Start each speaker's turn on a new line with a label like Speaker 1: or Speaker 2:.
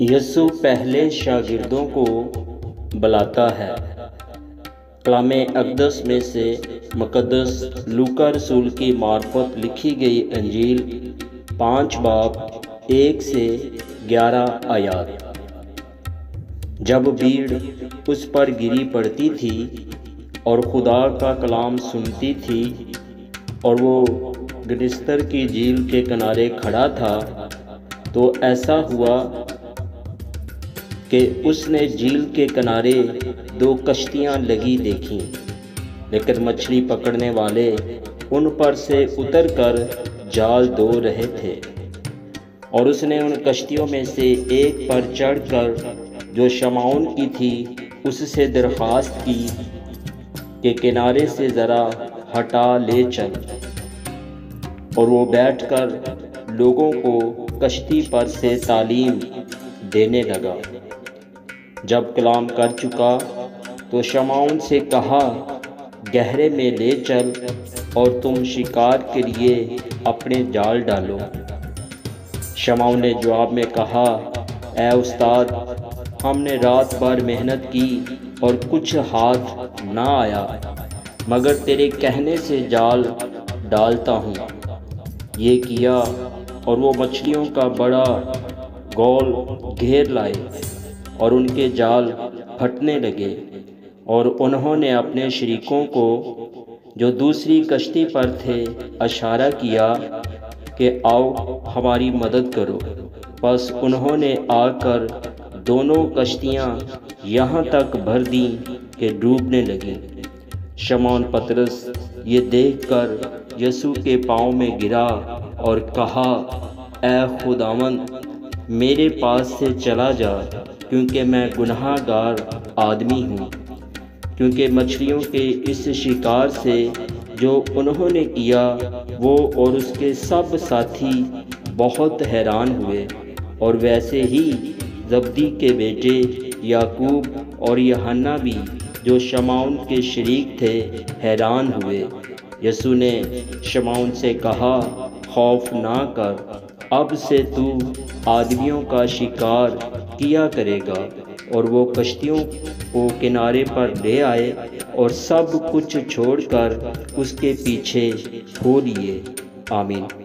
Speaker 1: یسوع پہلے شاگردوں کو بلاتا ہے۔ کلام اقدس میں سے مقدس لوکا رسول کی معرفت لکھی گئی انجیل 5 باب 1 سے 11 آیات۔ جب بھیڑ اس پر گری پڑتی تھی اور خدا کا کلام سنتی تھی اور وہ گنیسرت کی جھیل کے کنارے کھڑا تھا تو ایسا ہوا کہ اس نے جھیل کے کنارے 2 کشتیاں لگی دیکھیں، لیکن مچھلی پکڑنے والے ان پر سے اتر کر جال دھو رہے تھے۔ اور اس نے ان کشتیوں میں سے ایک پر چڑھ کر جو شمعون کی تھی اس سے درخواست کی کہ کنارے سے ذرا ہٹا لے چل، اور وہ بیٹھ کر لوگوں کو کشتی پر سے تعلیم دینے لگا۔ جب کلام کر چکا تو شمعون سے کہا، گہرے میں لے چل اور تم شکار کے لیے اپنے جال ڈالو۔ شمعون نے جواب میں کہا، اے استاد، ہم نے رات بھر محنت کی اور کچھ ہاتھ نہ آیا، مگر تیرے کہنے سے جال ڈالتا ہوں۔ یہ کیا اور وہ مچھلیوں کا بڑا گول گھیر لائے اور ان کے جال پھٹنے لگے، اور انہوں نے اپنے شریکوں کو جو دوسری کشتی پر تھے اشارہ کیا کہ آؤ ہماری مدد کرو۔ پس انہوں نے آ کر دونوں کشتیاں یہاں تک بھر دیں کہ ڈوبنے لگیں۔ شمعون پطرس یہ دیکھ کر یسوع کے پاؤں میں گرا اور کہا، اے خداوند، میرے پاس سے چلا جا، کیونکہ میں گناہ گار آدمی ہوں۔ کیونکہ مچھلیوں کے اس شکار سے جو انہوں نے کیا وہ اور اس کے سب ساتھی بہت حیران ہوئے، اور ویسے ہی زبدی کے بیٹے یعقوب اور یوحنا بھی جو شمعون کے شریک تھے حیران ہوئے۔ یسوع نے شمعون سے کہا، خوف نہ کر، اب سے تو آدمیوں کا شکار کیا کرے گا۔ اور وہ کشتیوں کو کنارے پر لے آئے اور سب کچھ چھوڑ کر اس کے پیچھے ہو لیے۔ آمین۔